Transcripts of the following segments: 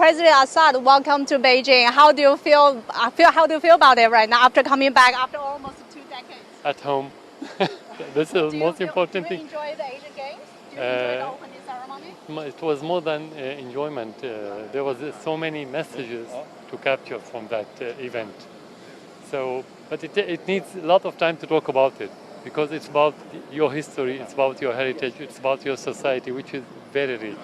President Assad, welcome to Beijing. How do you feel? How do you feel about it right now after coming back after almost 2 decades? At home. This is the most important thing. Do you enjoy the Asian Games? Do you enjoy the opening ceremony? It was more than enjoyment. There was so many messages to capture from that event. So, but it needs a lot of time to talk about it because it's about your history, it's about your heritage, it's about your society, which is very rich.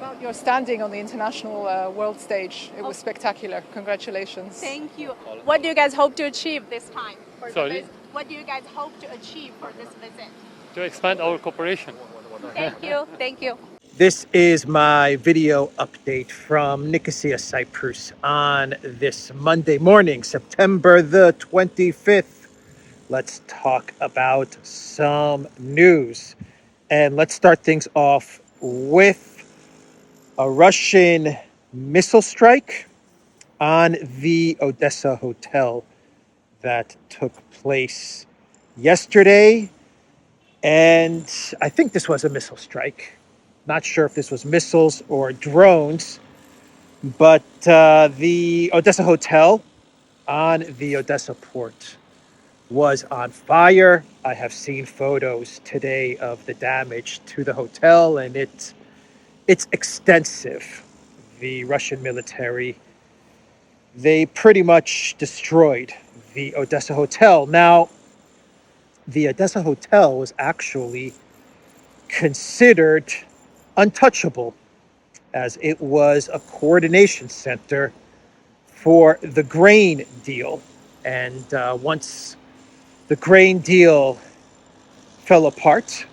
It's about your standing on the international world stage. It was spectacular. Congratulations. Thank you. What do you guys hope to achieve this time? Sorry? What do you guys hope to achieve for this visit? To expand our cooperation. Thank you. Thank you. This is my video update from Nicosia, Cyprus on this Monday morning, September the 25th. Let's talk about some news. And let's start things off with a Russian missile strike on the Odessa hotel that took place yesterday. And I think this was a missile strike. Not sure if this was missiles or drones, but the Odessa hotel on the Odessa port was on fire. I have seen photos today of the damage to the hotel, and it's extensive. The Russian military, they pretty much destroyed the Odessa hotel. Now, the Odessa hotel was actually considered untouchable, as it was a coordination center for the grain deal. And once the grain deal fell apart,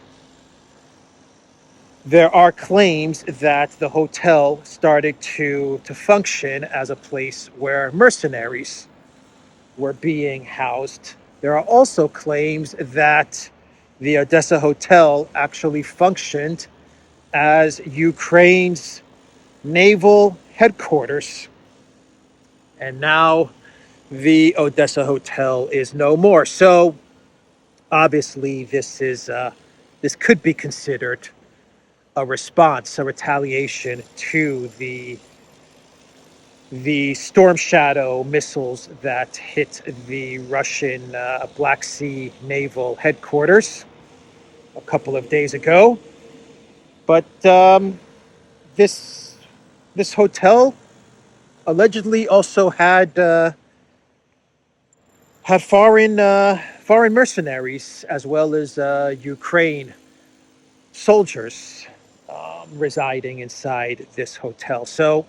there are claims that the hotel started to function as a place where mercenaries were being housed. There are also claims that the Odessa hotel actually functioned as Ukraine's naval headquarters. And now the Odessa hotel is no more. So obviously this could be considered a response, a retaliation to the Storm Shadow missiles that hit the Russian Black Sea naval headquarters a couple of days ago. But this hotel allegedly also had foreign mercenaries as well as Ukraine soldiers residing inside this hotel. So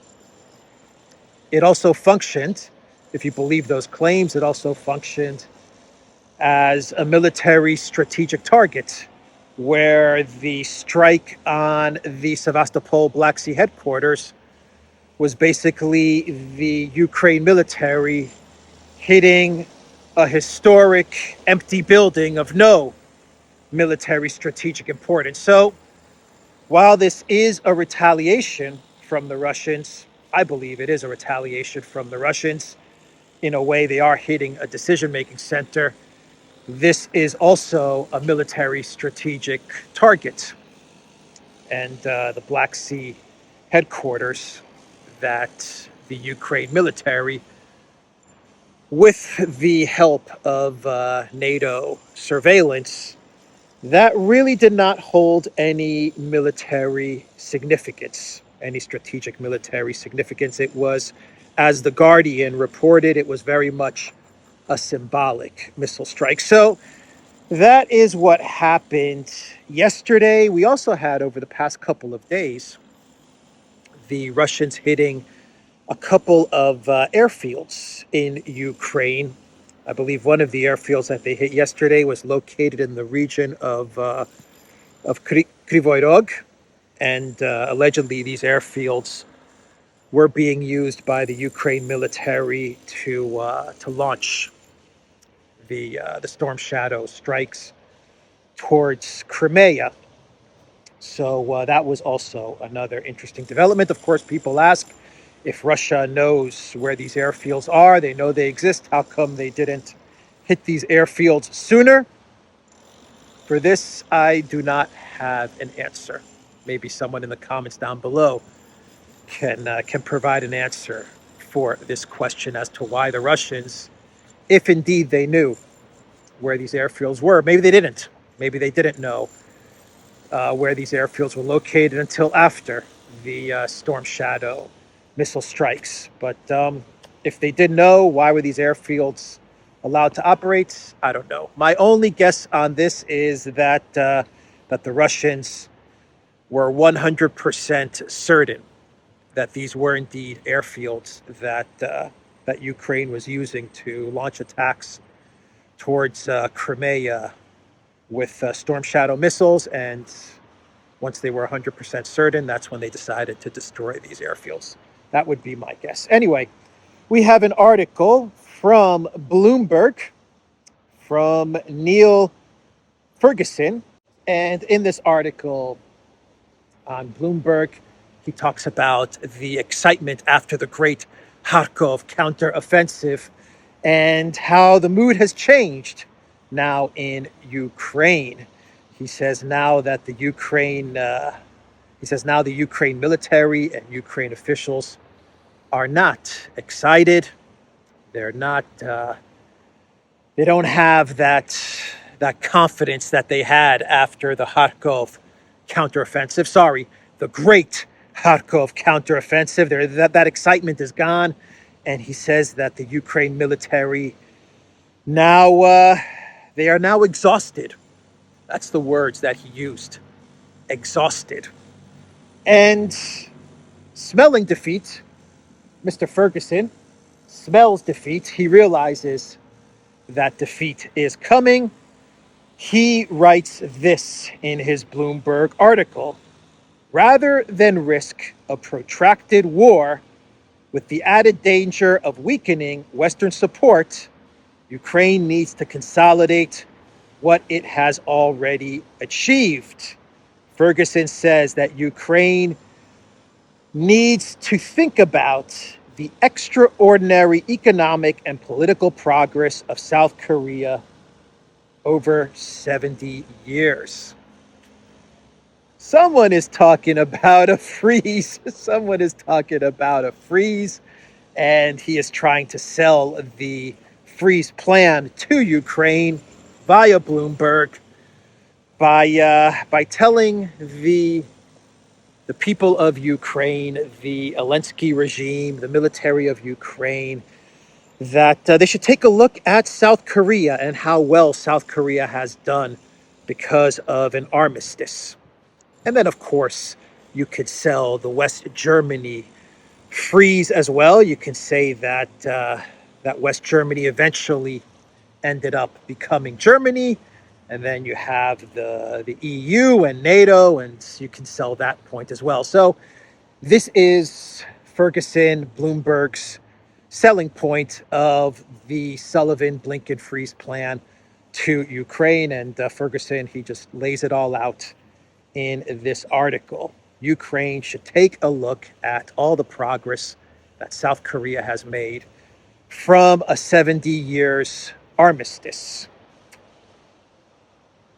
it also functioned, if you believe those claims, it also functioned as a military strategic target, where the strike on the Sevastopol Black Sea headquarters was basically the Ukraine military hitting a historic empty building of no military strategic importance. So while this is a retaliation from the Russians, I believe it is a retaliation from the Russians. In a way, they are hitting a decision-making center. This is also a military strategic target. And the Black Sea headquarters that the Ukraine military, with the help of NATO surveillance, that really did not hold any military significance, any strategic military significance. It was, as The Guardian reported, it was very much a symbolic missile strike. So that is what happened yesterday. We also had, over the past couple of days, the Russians hitting a couple of airfields in Ukraine. I believe one of the airfields that they hit yesterday was located in the region of Kryvyi Rog, and allegedly these airfields were being used by the Ukraine military to launch the Storm Shadow strikes towards Crimea. So that was also another interesting development. Of course, people ask, if Russia knows where these airfields are, they know they exist, how come they didn't hit these airfields sooner? For this, I do not have an answer. Maybe someone in the comments down below can provide an answer for this question as to why the Russians, if indeed they knew where these airfields were, maybe they didn't. Maybe they didn't know where these airfields were located until after the Storm Shadow missile strikes. But if they did know, why were these airfields allowed to operate? I don't know. My only guess on this is that that the Russians were 100% certain that these were indeed airfields that that Ukraine was using to launch attacks towards Crimea with Storm Shadow missiles. And once they were 100% certain, that's when they decided to destroy these airfields. That would be my guess. Anyway, we have an article from Bloomberg from Neil Ferguson. And in this article on Bloomberg, he talks about the excitement after the great Kharkov counteroffensive and how the mood has changed now in Ukraine. He says now that the Ukraine military and Ukraine officials are not excited. They're not. They don't have that confidence that they had after the Kharkov counteroffensive. Sorry, the great Kharkov counteroffensive. That excitement is gone, and he says that the Ukraine military now they are now exhausted. That's the words that he used. Exhausted. And smelling defeat, Mr. Ferguson smells defeat. He realizes that defeat is coming. He writes this in his Bloomberg article. Rather than risk a protracted war with the added danger of weakening Western support, Ukraine needs to consolidate what it has already achieved. Ferguson says that Ukraine needs to think about the extraordinary economic and political progress of South Korea over 70 years. Someone is talking about a freeze. Someone is talking about a freeze, and he is trying to sell the freeze plan to Ukraine via Bloomberg by telling the people of Ukraine, the Zelensky regime, the military of Ukraine, that they should take a look at South Korea and how well South Korea has done because of an armistice. And then, of course, you could sell the West Germany freeze as well. You can say that that West Germany eventually ended up becoming Germany. And then you have the EU and NATO, and you can sell that point as well. So this is Ferguson, Bloomberg's selling point of the Sullivan-Blinken freeze plan to Ukraine. And Ferguson, he just lays it all out in this article. Ukraine should take a look at all the progress that South Korea has made from a 70 years armistice.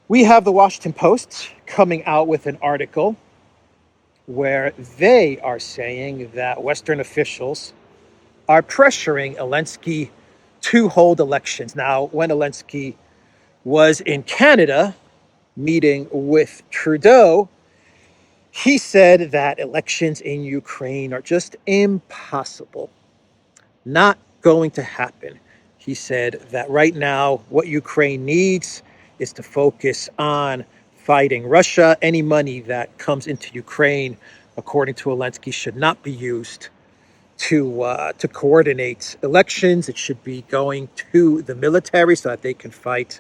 We have the Washington Post coming out with an article where they are saying that Western officials are pressuring Zelensky to hold elections. Now, when Zelensky was in Canada meeting with Trudeau, he said that elections in Ukraine are just impossible, not going to happen. He said that right now, what Ukraine needs is to focus on fighting Russia. Any money that comes into Ukraine, according to Zelensky, should not be used to coordinate elections. It should be going to the military so that they can fight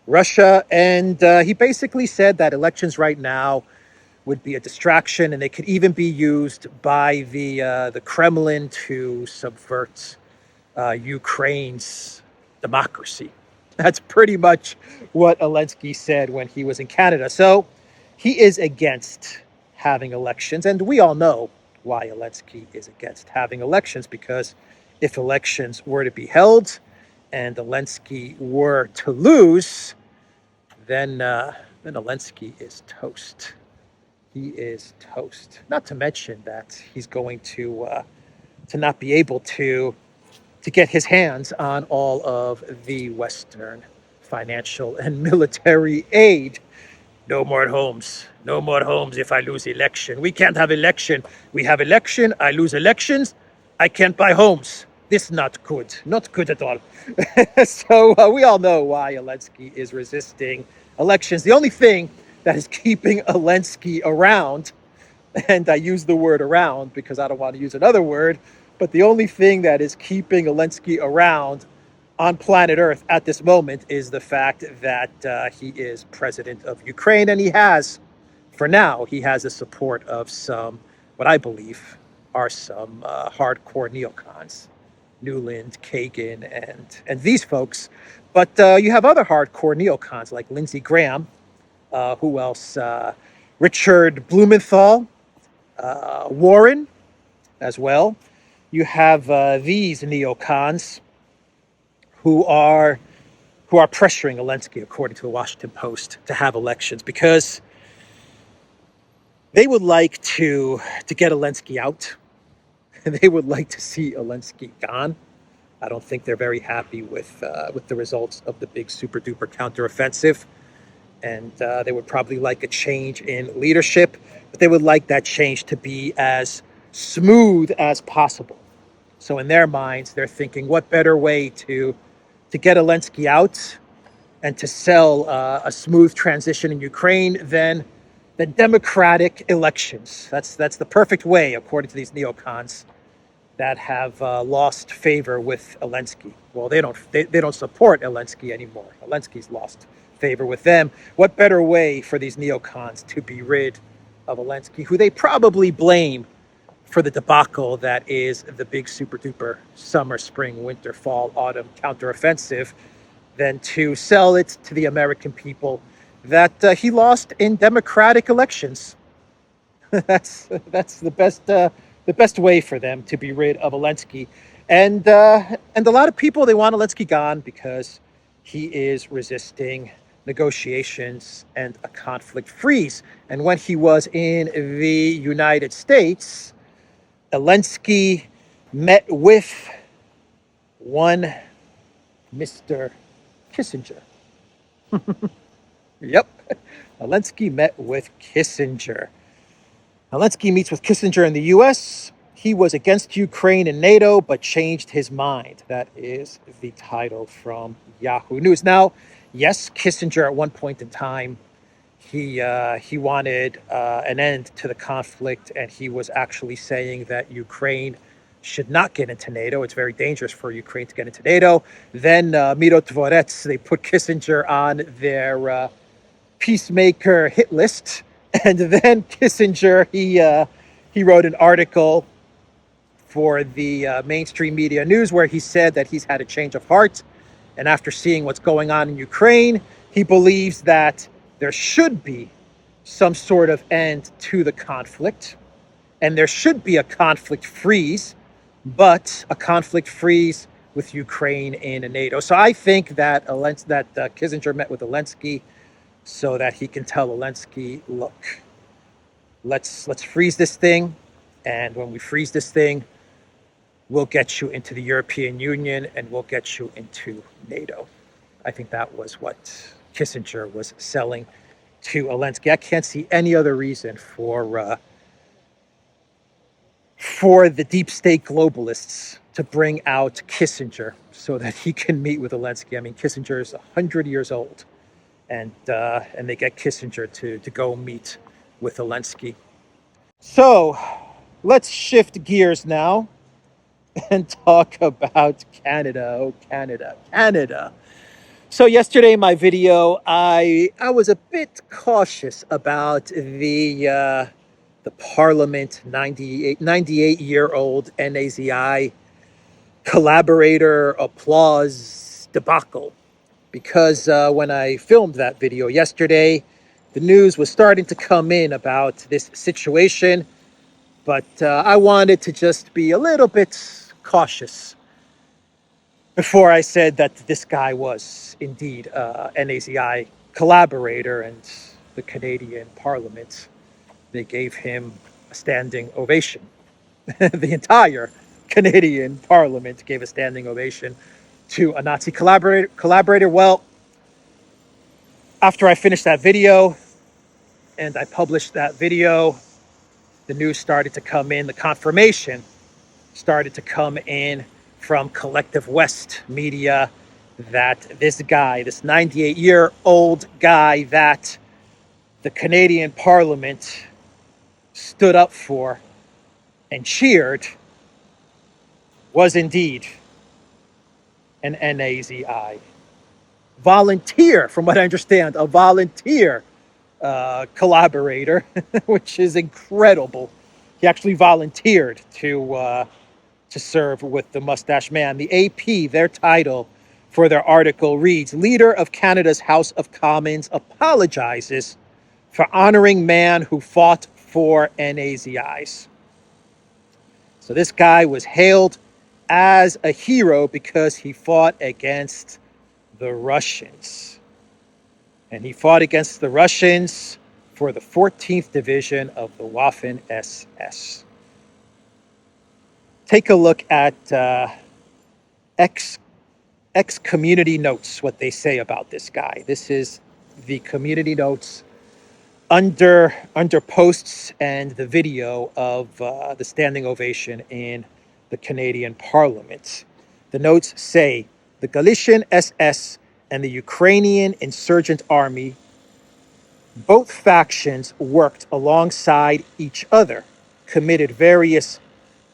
Russia. And he basically said that elections right now would be a distraction, and they could even be used by the Kremlin to subvert Ukraine's democracy. That's pretty much what Zelensky said when he was in Canada. So he is against having elections, and we all know why Zelensky is against having elections, because if elections were to be held and Zelensky were to lose, then Zelensky is toast. he is toast. Not to mention that he's going to not be able to get his hands on all of the Western financial and military aid. No more homes. No more homes if I lose election. We can't have election. We have election. I lose elections. I can't buy homes. This not good. Not good at all. So we all know why Zelensky is resisting elections. The only thing that is keeping Zelensky around, and I use the word around because I don't want to use another word, but the only thing that is keeping Zelensky around on planet Earth at this moment is the fact that he is president of Ukraine, and he has, for now, he has the support of some, what I believe are some hardcore neocons, Newland, Kagan, and these folks. But you have other hardcore neocons like Lindsey Graham, who else? Richard Blumenthal, Warren as well. You have these neocons who are pressuring Zelensky, according to the Washington Post, to have elections because they would like to get Zelensky out. They would like to see Zelensky gone. I don't think they're very happy with the results of the big super duper counteroffensive, and they would probably like a change in leadership, but they would like that change to be as smooth as possible. So in their minds, they're thinking, what better way to get Zelensky out and to sell a smooth transition in Ukraine than democratic elections? That's the perfect way, according to these neocons that have lost favor with Zelensky. Well, they don't support Zelensky anymore. Zelensky's lost favor with them. What better way for these neocons to be rid of Zelensky, who they probably blame for the debacle that is the big super duper summer, spring, winter, fall, autumn counteroffensive, than to sell it to the American people that he lost in democratic elections? That's the best way for them to be rid of Zelensky, and a lot of people, they want Zelensky gone because he is resisting negotiations and a conflict freeze. And when he was in the United States, Zelensky met with one Mr. Kissinger. Yep, Zelensky met with Kissinger. Zelensky meets with Kissinger in the U.S. He was against Ukraine and NATO, but changed his mind. That is the title from Yahoo News. Now, yes, Kissinger at one point in time, he wanted an end to the conflict, and he was actually saying that Ukraine should not get into NATO. It's very dangerous for Ukraine to get into NATO. Then retaliates, they put Kissinger on their peacemaker hit list. And then Kissinger, he wrote an article for the mainstream media news where he said that he's had a change of heart. And after seeing what's going on in Ukraine, he believes that there should be some sort of end to the conflict. And there should be a conflict freeze, but a conflict freeze with Ukraine in NATO. So I think that Kissinger met with Zelensky so that he can tell Zelensky, look, let's freeze this thing, and when we freeze this thing, we'll get you into the European Union and we'll get you into NATO. I think that was what Kissinger was selling to Zelensky. I can't see any other reason for the deep state globalists to bring out Kissinger so that he can meet with Zelensky. I mean, Kissinger is 100 years old. And they get Kissinger to go meet with Zelensky. So let's shift gears now and talk about Canada. Oh, Canada. So yesterday in my video, I was a bit cautious about the Parliament 98-year-old NAZI collaborator applause debacle. Because when I filmed that video yesterday, the news was starting to come in about this situation, but I wanted to just be a little bit cautious before I said that this guy was indeed an NAZI collaborator and the Canadian Parliament they gave him a standing ovation. The entire Canadian Parliament gave a standing ovation to a Nazi collaborator. Well, after I finished that video and I published that video, the news started to come in, the confirmation started to come in from Collective West media that this guy, this 98-year-old guy that the Canadian Parliament stood up for and cheered, was indeed an NAZI volunteer, from what I understand, a volunteer collaborator, which is incredible. He actually volunteered to serve with the Mustache Man. The AP, their title for their article reads, "Leader of Canada's House of Commons apologizes for honoring man who fought for NAZIs." So this guy was hailed as a hero because he fought against the Russians. And he fought against the Russians for the 14th Division of the Waffen SS. Take a look at X community notes, what they say about this guy. This is the community notes under posts and the video of the standing ovation in the Canadian Parliament. The notes say, the Galician SS and the Ukrainian insurgent army, both factions worked alongside each other, committed various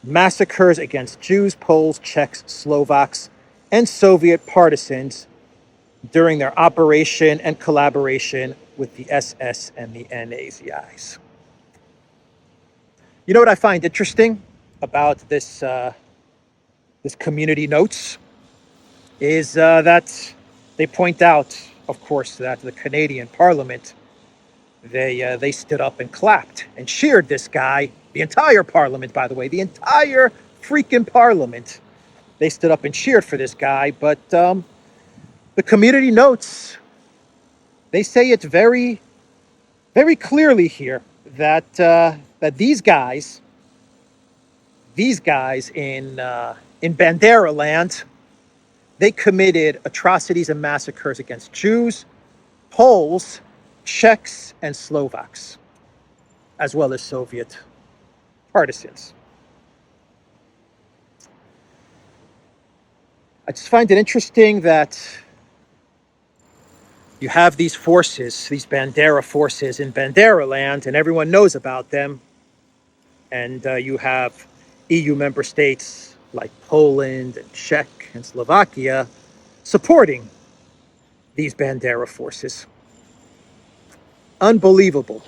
massacres against Jews, Poles, Czechs, Slovaks, and Soviet partisans during their operation and collaboration with the SS and the NAZIs. You know what I find interesting about this community notes is that they point out, of course, that the Canadian Parliament, they stood up and clapped and cheered this guy. The entire Parliament, by the way, the entire freaking Parliament, they stood up and cheered for this guy. But the community notes, they say it very, very clearly here that that these guys in Bandera land, they committed atrocities and massacres against Jews, Poles, Czechs, and Slovaks, as well as Soviet partisans. I just find it interesting that you have these forces, these Bandera forces in Bandera land, and everyone knows about them. And you have EU member states like Poland and Czech and Slovakia supporting these Bandera forces. Unbelievable.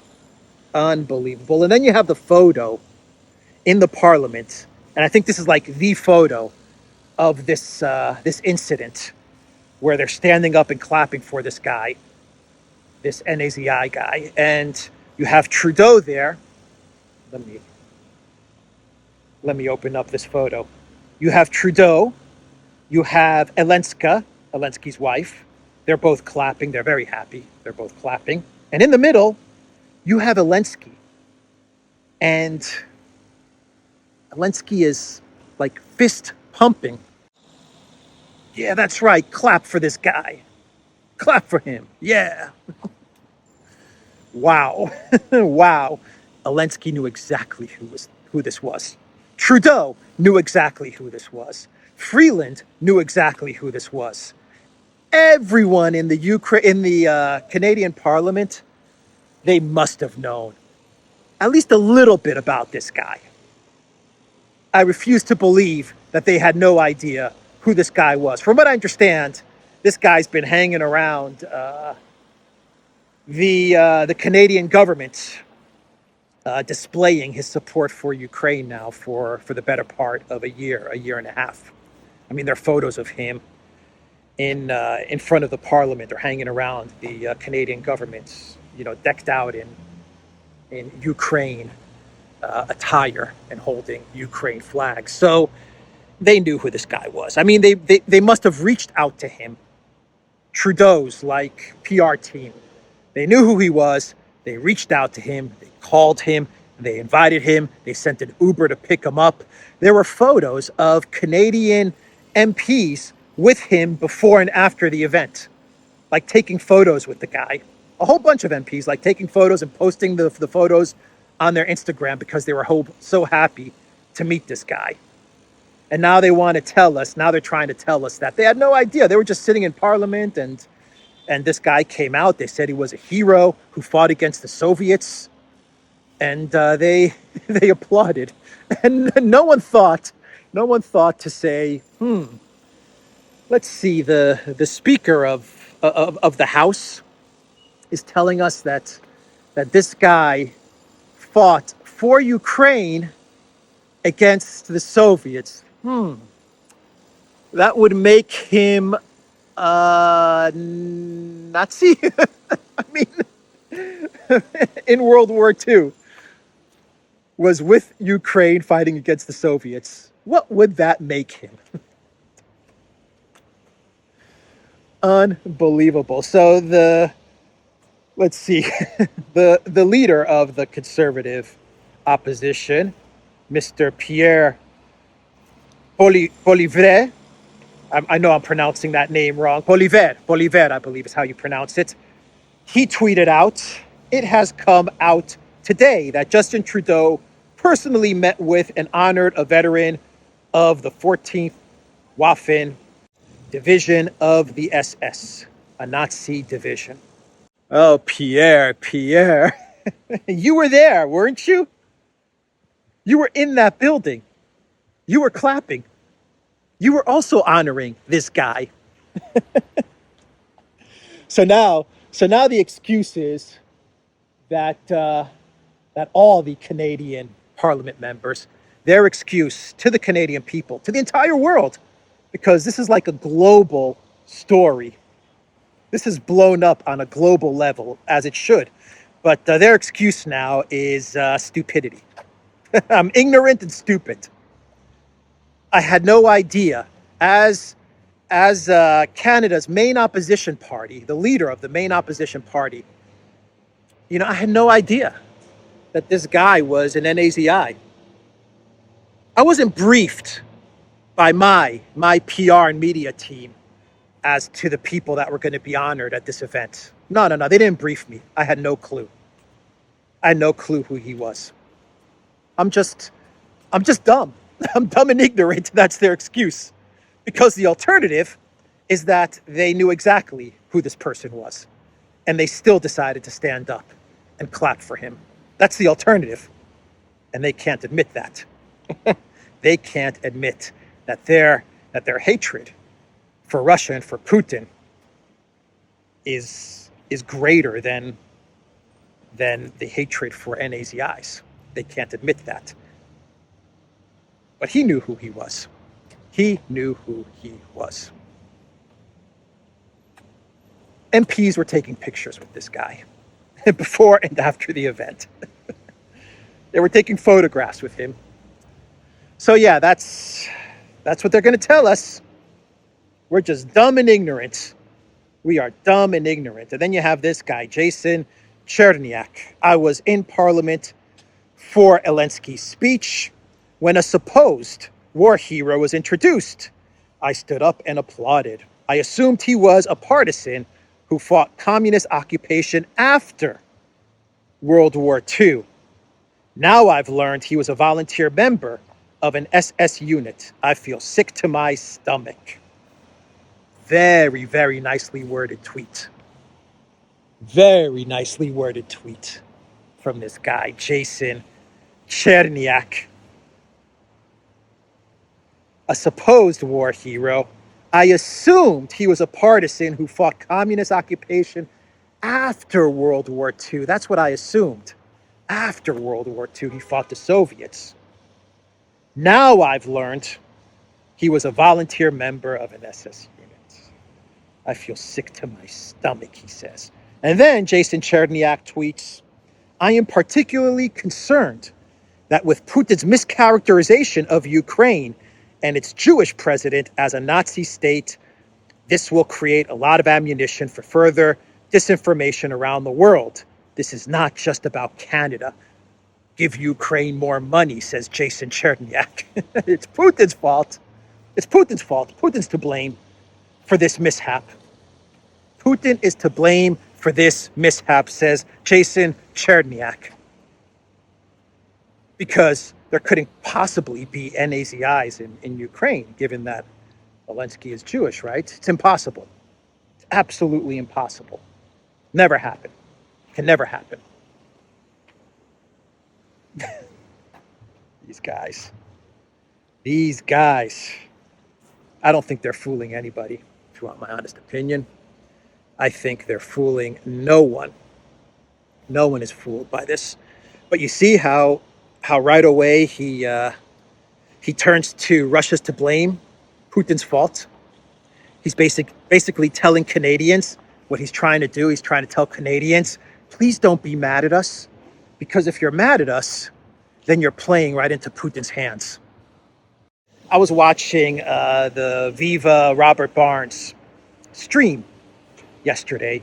Unbelievable. And then you have the photo in the Parliament, and I think this is like the photo of this this incident where they're standing up and clapping for this guy, this NAZI guy, and you have Trudeau there. Let me open up this photo. You have Trudeau, you have Zelensky's wife. They're both clapping. They're very happy. They're both clapping. And in the middle, you have Zelensky. And Zelensky is like fist pumping. Yeah, that's right. Clap for this guy. Clap for him. Yeah. Wow. Wow. Zelensky knew exactly who this was. Trudeau knew exactly who this was. Freeland knew exactly who this was. Everyone in the Canadian Parliament, they must have known at least a little bit about this guy. I refuse to believe that they had no idea who this guy was. From what I understand, this guy's been hanging around the Canadian government, displaying his support for Ukraine now for the better part of a year and a half. I mean, there are photos of him in front of the Parliament or hanging around the Canadian government, decked out in Ukraine attire and holding Ukraine flags. So they knew who this guy was. I mean, they must have reached out to him. Trudeau's PR team, they knew who he was. They reached out to him, they called him, they invited him, they sent an Uber to pick him up. There were photos of Canadian MPs with him before and after the event, like taking photos with the guy. A whole bunch of MPs like taking photos and posting the photos on their Instagram because they were so happy to meet this guy. And now they want to tell us, now they're trying to tell us that they had no idea. They were just sitting in Parliament and this guy came out. They said he was a hero who fought against the Soviets. And they applauded. And no one thought to say, let's see, the Speaker of the House is telling us that this guy fought for Ukraine against the Soviets. That would make him Nazi. I mean, in World War II, was with Ukraine fighting against the Soviets. What would that make him? Unbelievable. So let's see, the leader of the conservative opposition, Mr. Pierre Poilievre, I know I'm pronouncing that name wrong. Poilievre, I believe is how you pronounce it. He tweeted out, it has come out today that Justin Trudeau personally met with and honored a veteran of the 14th Waffen Division of the SS, a Nazi division. Oh, Pierre, you were there, weren't you? You were in that building. You were clapping. You were also honoring this guy. So now the excuse is that all the Canadian Parliament members, their excuse to the Canadian people, to the entire world, because this is like a global story. This is blown up on a global level, as it should. But their excuse now is stupidity. I'm ignorant and stupid. I had no idea. As Canada's main opposition party, the leader of the main opposition party, I had no idea that this guy was an NAZI. I wasn't briefed by my PR and media team as to the people that were going to be honored at this event. No, they didn't brief me. I had no clue. I had no clue who he was. I'm just dumb. I'm dumb and ignorant. That's their excuse. Because the alternative is that they knew exactly who this person was. And they still decided to stand up and clap for him. That's the alternative. And they can't admit that. They can't admit that their hatred for Russia and for Putin is greater than the hatred for NAZIs. They can't admit that. But he knew who he was. He knew who he was. MPs were taking pictures with this guy before and after the event. They were taking photographs with him. So yeah, that's what they're going to tell us. We're just dumb and ignorant. We are dumb and ignorant. And then you have this guy, Jason Cherniak. I was in Parliament for Zelensky's speech when a supposed war hero was introduced. I stood up and applauded. I assumed he was a partisan who fought communist occupation after World War II. Now I've learned he was a volunteer member of an SS unit. I feel sick to my stomach. Very, very nicely worded tweet. Very nicely worded tweet from this guy, Jason Cherniak. A supposed war hero. I assumed he was a partisan who fought communist occupation after World War II. That's what I assumed. After World War II, he fought the Soviets. Now I've learned he was a volunteer member of an SS unit. I feel sick to my stomach, he says. And then Jason Cherniak tweets, I am particularly concerned that with Putin's mischaracterization of Ukraine and its Jewish president as a Nazi state, this will create a lot of ammunition for further disinformation around the world. This is not just about Canada. Give Ukraine more money, says Jason Cherniak. It's Putin's fault. It's Putin's fault. Putin's to blame for this mishap. Putin is to blame for this mishap, says Jason Cherniak. Because there couldn't possibly be NAZIs in Ukraine, given that Zelensky is Jewish, right? It's impossible. It's absolutely impossible. Never happen. Can never happen. These guys. I don't think they're fooling anybody, if you want my honest opinion. I think they're fooling no one. No one is fooled by this. But you see how right away he turns to Russia's to blame, Putin's fault. He's basically telling Canadians what he's trying to do. He's trying to tell Canadians, please don't be mad at us, because if you're mad at us, then you're playing right into Putin's hands. I was watching the Viva Robert Barnes stream yesterday,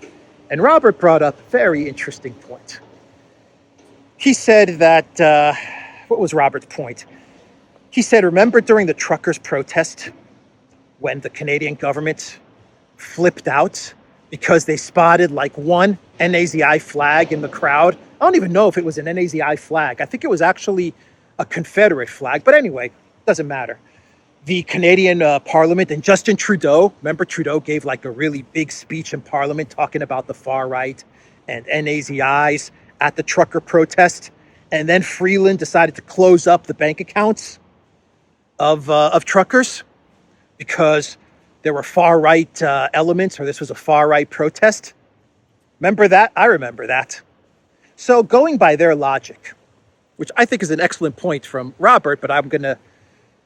and Robert brought up a very interesting point. He said that, what was Robert's point? He said, remember during the truckers' protest when the Canadian government flipped out because they spotted like one NAZI flag in the crowd? I don't even know if it was an NAZI flag. I think it was actually a Confederate flag. But anyway, doesn't matter. The Canadian Parliament and Justin Trudeau, remember Trudeau gave like a really big speech in Parliament talking about the far right and NAZIs at the trucker protest. And then Freeland decided to close up the bank accounts of truckers because there were far right elements, or this was a far right protest. Remember that? I remember that. So going by their logic, which I think is an excellent point from Robert, but I'm gonna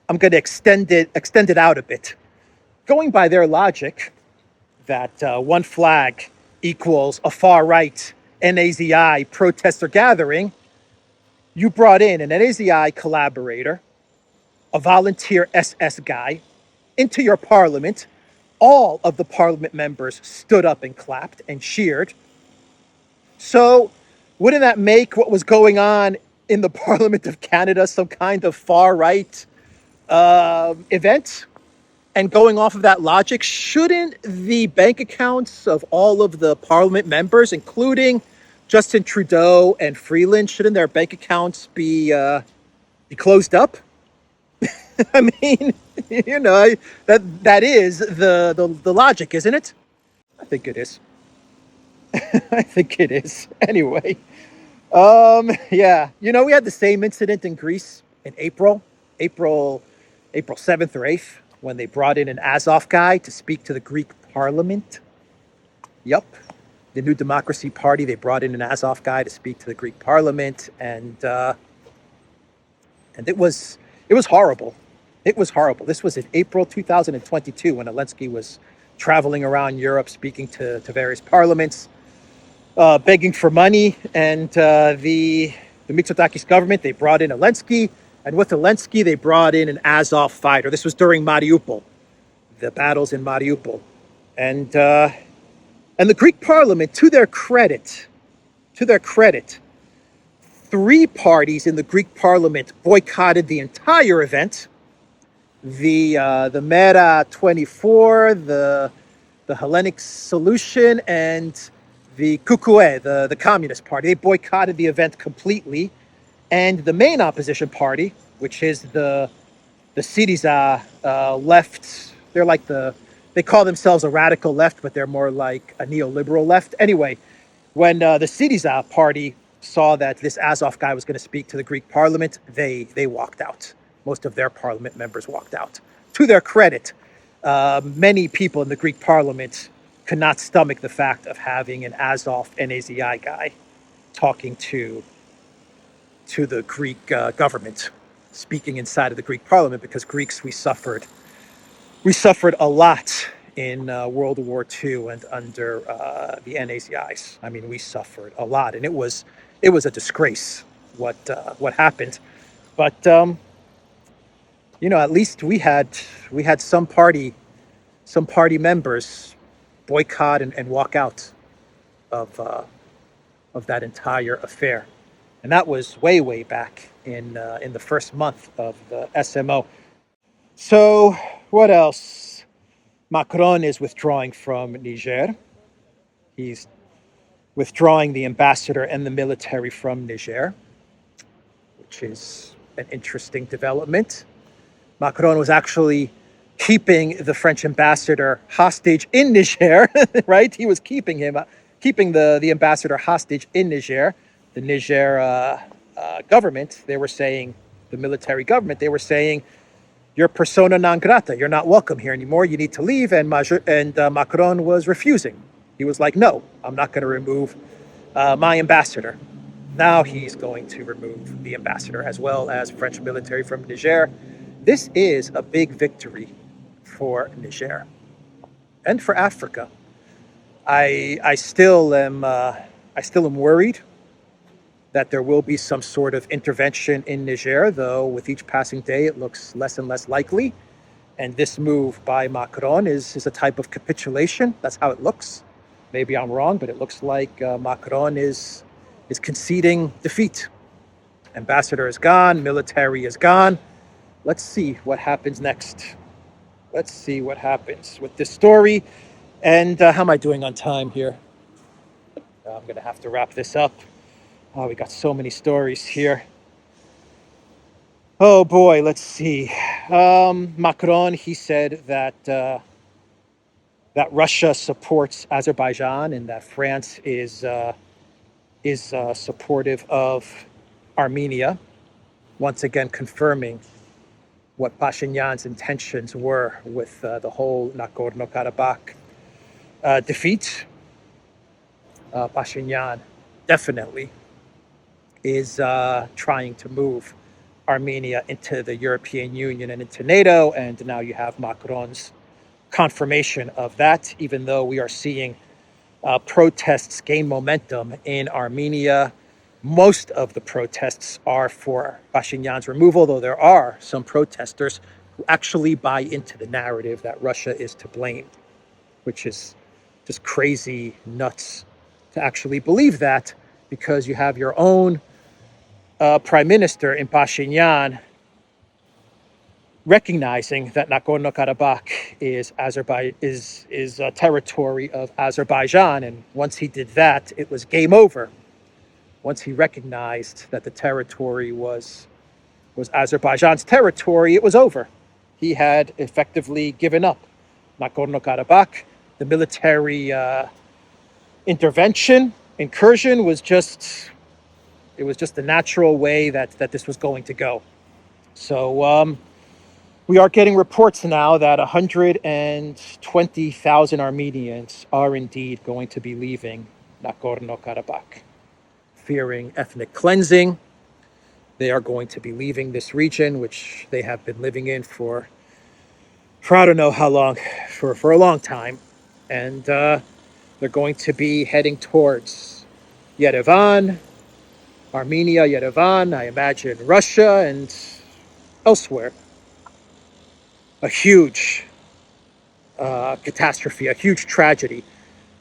extend it out a bit. Going by their logic, that one flag equals a far right NAZI protest or gathering, you brought in an NAZI collaborator, a volunteer SS guy, into your parliament. All of the parliament members stood up and clapped and cheered. So wouldn't that make what was going on in the Parliament of Canada some kind of far right event? And going off of that logic, shouldn't the bank accounts of all of the parliament members, including Justin Trudeau and Freeland, shouldn't their bank accounts be closed up? I mean, you know, that is the logic, isn't it? I think it is. I think it is. Anyway, yeah, you know, we had the same incident in Greece in April 7th or 8th, when they brought in an Azov guy to speak to the Greek parliament. Yup. The New Democracy Party, they brought in an Azov guy to speak to the Greek parliament, and it was horrible. It was horrible. This was in April 2022 when Zelensky was traveling around Europe speaking to various parliaments, begging for money. And the Mitsotakis government, they brought in Zelensky. And with Zelensky, they brought in an Azov fighter. This was during Mariupol, the battles in Mariupol. And the Greek parliament, to their credit, 3 parties in the Greek parliament boycotted the entire event. The Mera 24, the Hellenic Solution, and the Kukue, the Communist Party. They boycotted the event completely. And the main opposition party, which is the Syriza left, they call themselves a radical left, but they're more like a neoliberal left. Anyway, when the Syriza party saw that this Azov guy was going to speak to the Greek parliament, they walked out. Most of their parliament members walked out. To their credit, many people in the Greek parliament could not stomach the fact of having an Azov NAZI guy talking to the Greek government, speaking inside of the Greek parliament, because Greeks, we suffered a lot in World War II and under the NAZIs. I mean, we suffered a lot, and it was a disgrace what happened. But you know, at least we had some party members boycott and walk out of of that entire affair. And that was way, way back in the first month of the SMO. So what else? Macron is withdrawing from Niger. He's withdrawing the ambassador and the military from Niger, which is an interesting development. Macron was actually keeping the French ambassador hostage in Niger, right? He was keeping the ambassador hostage in Niger. The Niger government, they were saying, the military government, they were saying, you're persona non grata. You're not welcome here anymore. You need to leave. And Macron was refusing. He was like, no, I'm not going to remove my ambassador. Now he's going to remove the ambassador as well as French military from Niger. This is a big victory for Niger and for Africa. I still am worried that there will be some sort of intervention in Niger, though with each passing day it looks less and less likely. And this move by Macron is a type of capitulation. That's how it looks. Maybe I'm wrong, but it looks like Macron is conceding defeat. Ambassador is gone, military is gone. Let's see what happens next. Let's see what happens with this story. And how am I doing on time here? I'm going to have to wrap this up. Oh, we got so many stories here. Oh boy, let's see. Macron, he said that Russia supports Azerbaijan and that France is supportive of Armenia. Once again, confirming what Pashinyan's intentions were with the whole Nagorno-Karabakh defeat. Pashinyan definitely is trying to move Armenia into the European Union and into NATO, and now you have Macron's confirmation of that, even though we are seeing protests gain momentum in Armenia. Most of the protests are for Pashinyan's removal, though there are some protesters who actually buy into the narrative that Russia is to blame, which is just crazy nuts to actually believe that, because you have your own prime minister in Pashinyan recognizing that Nagorno-Karabakh is a territory of Azerbaijan, and once he did that, it was game over. Once he recognized that the territory was Azerbaijan's territory, it was over. He had effectively given up Nagorno-Karabakh. The military incursion was just the natural way that this was going to go. So we are getting reports now that 120,000 Armenians are indeed going to be leaving Nagorno-Karabakh, fearing ethnic cleansing. They are going to be leaving this region, which they have been living in for I don't know how long, for a long time. And they're going to be heading towards Yerevan, Armenia, Yerevan, I imagine Russia, and elsewhere. A huge catastrophe, a huge tragedy.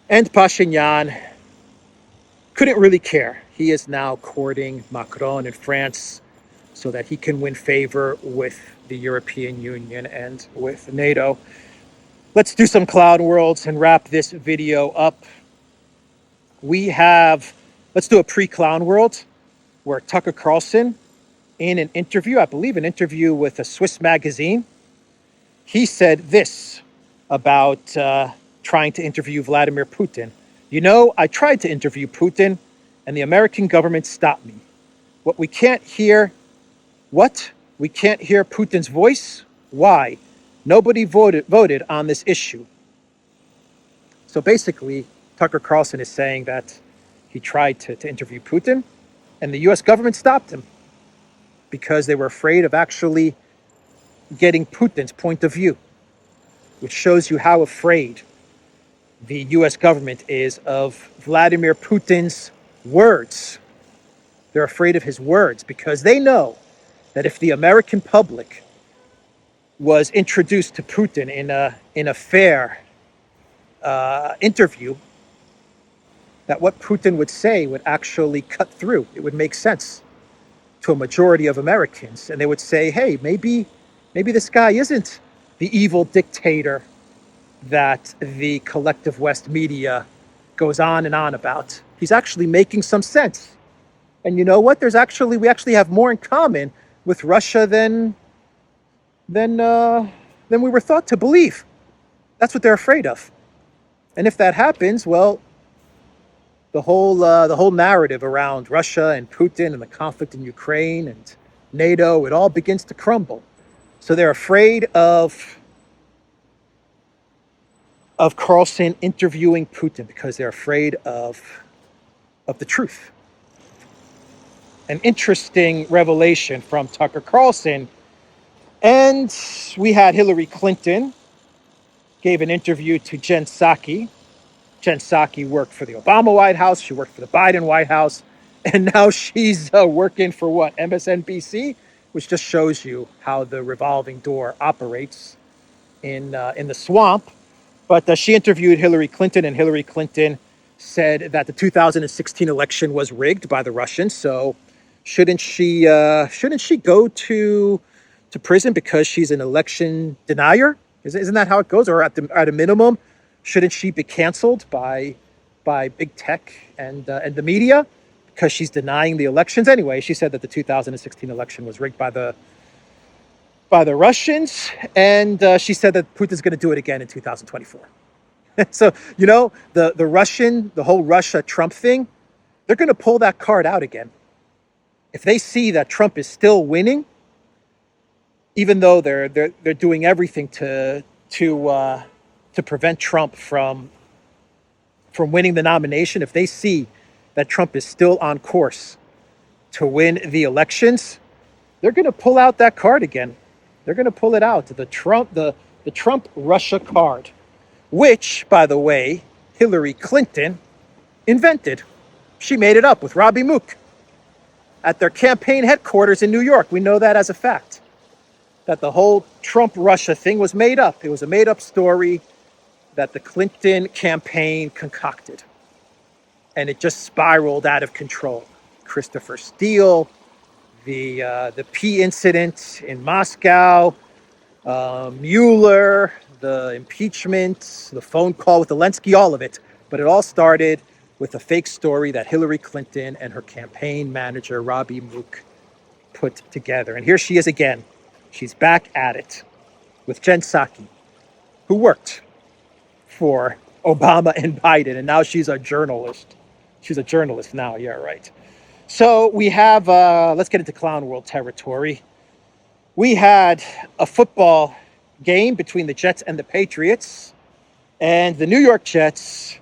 And Pashinyan couldn't really care. He is now courting Macron in France so that he can win favor with the European Union and with NATO. Let's do some cloud worlds and wrap this video up. Let's do a pre-clown world where Tucker Carlson, in an interview, I believe an interview with a Swiss magazine, he said this about trying to interview Vladimir Putin. You know, I tried to interview Putin and the American government stopped me. We can't hear Putin's voice? Why? Nobody voted on this issue. So basically, Tucker Carlson is saying that he tried to interview Putin and the US government stopped him because they were afraid of actually getting Putin's point of view, which shows you how afraid the US government is of Vladimir Putin's words. They're afraid of his words because they know that if the American public was introduced to Putin in a fair interview, that what Putin would say would actually cut through. It would make sense to a majority of Americans. And they would say, hey, maybe this guy isn't the evil dictator that the collective West media goes on and on about. He's actually making some sense. And you know what? We actually have more in common with Russia than we were thought to believe. That's what they're afraid of. And if that happens, well, the whole narrative around Russia and Putin and the conflict in Ukraine and NATO, it all begins to crumble. So they're afraid of Carlson interviewing Putin because they're afraid of the truth. An interesting revelation from Tucker Carlson. And we had Hillary Clinton gave an interview to Jen Psaki. Jen Psaki worked for the Obama White House. She worked for the Biden White House. And now she's working for what? MSNBC, which just shows you how the revolving door operates in the swamp. But she interviewed Hillary Clinton, and Hillary Clinton said that the 2016 election was rigged by the Russians. So shouldn't she go to prison because she's an election denier? Isn't that how it goes? Or at a minimum, shouldn't she be canceled by big tech and the media because she's denying the elections? Anyway, she said that the 2016 election was rigged by the Russians, and she said that Putin's going to do it again in 2024. So, the whole Russia-Trump thing, they're going to pull that card out again. If they see that Trump is still winning, even though they're doing everything to prevent Trump from winning the nomination, if they see that Trump is still on course to win the elections, they're going to pull out that card again. They're going to pull it out, the Trump Russia card, which, by the way, Hillary Clinton invented. She made it up with Robbie Mook at their campaign headquarters in New York. We know that as a fact, that the whole Trump Russia thing was made up. It was a made up story that the Clinton campaign concocted. And it just spiraled out of control. Christopher Steele, the P incident in Moscow, Mueller, the impeachment, the phone call with Zelensky, all of it. But it all started with a fake story that Hillary Clinton and her campaign manager, Robbie Mook, put together. And here she is again. She's back at it with Jen Psaki, who worked for Obama and Biden, and now she's a journalist. She's a journalist now, yeah, right. So we have, let's get into clown world territory. We had a football game between the Jets and the Patriots, and the New York Jets,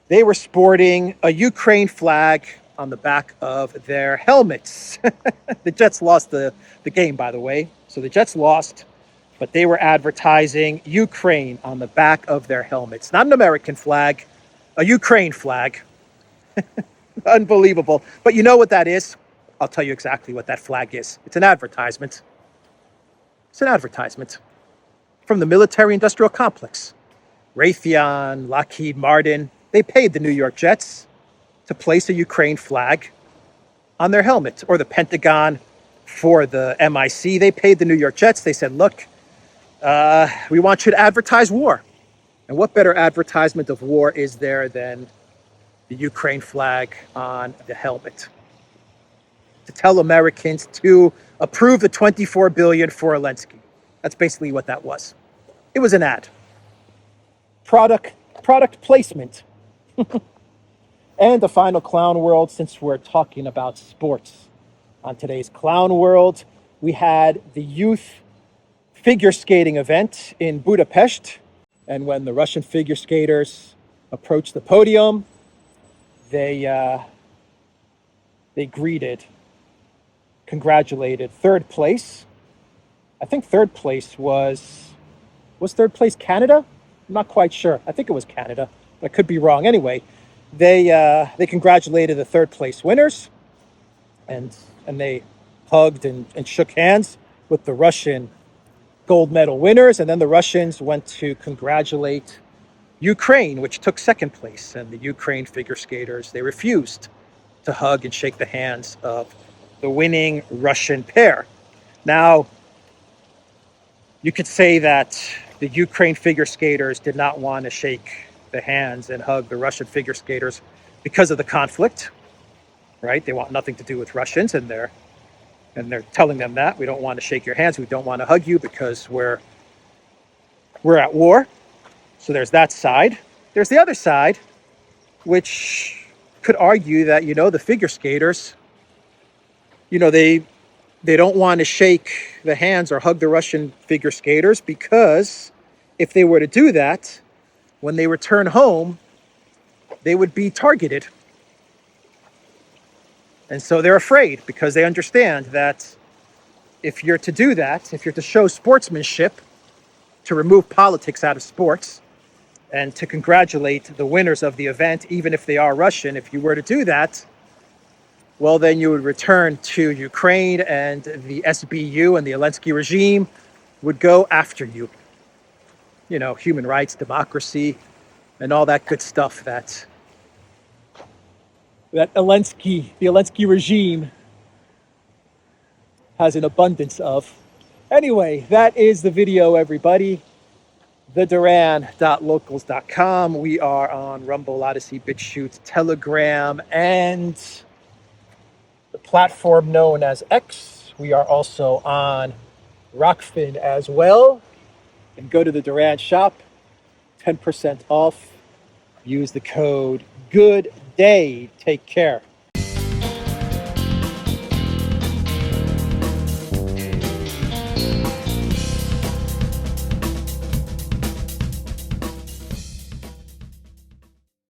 they were sporting a Ukraine flag on the back of their helmets. The Jets lost the game, by the way. So the Jets lost, but they were advertising Ukraine on the back of their helmets. Not an American flag, a Ukraine flag. Unbelievable. But you know what that is? I'll tell you exactly what that flag is. It's an advertisement. It's an advertisement from the military-industrial complex. Raytheon, Lockheed Martin, they paid the New York Jets to place a Ukraine flag on their helmet, or the Pentagon for the MIC. They paid the New York Jets. They said, look, we want you to advertise war. And what better advertisement of war is there than the Ukraine flag on the helmet? To tell Americans to approve the $24 billion for Zelensky. That's basically what that was. It was an ad. Product placement. And the final clown world, since we're talking about sports. On today's clown world, we had the youth figure skating event in Budapest. And when the Russian figure skaters approached the podium, they congratulated third place. I think third place was third place Canada? I'm not quite sure. I think it was Canada. I could be wrong. Anyway, they congratulated the third place winners, and they hugged and shook hands with the Russian gold medal winners. And then the Russians went to congratulate Ukraine, which took second place, and the Ukraine figure skaters, they refused to hug and shake the hands of the winning Russian pair. Now, you could say that the Ukraine figure skaters did not want to shake the hands and hug the Russian figure skaters because of the conflict, right? They want nothing to do with Russians, and they're telling them that we don't want to shake your hands, we don't want to hug you because we're at war. So there's that side. There's the other side, which could argue that, the figure skaters, they don't want to shake the hands or hug the Russian figure skaters because if they were to do that, when they return home, they would be targeted. And so they're afraid because they understand that if you're to do that, if you're to show sportsmanship, to remove politics out of sports, and to congratulate the winners of the event, even if they are Russian, if you were to do that, well, then you would return to Ukraine and the SBU and the Zelensky regime would go after you. Human rights, democracy, and all that good stuff that the Zelensky regime has an abundance of. Anyway, that is the video, everybody. theduran.locals.com. We are on Rumble, ODYSEE, BitChute, Telegram, and the platform known as X. We are also on Rockfin as well. And go to the Duran shop, 10% off. Use the code GOODDAY. Take care.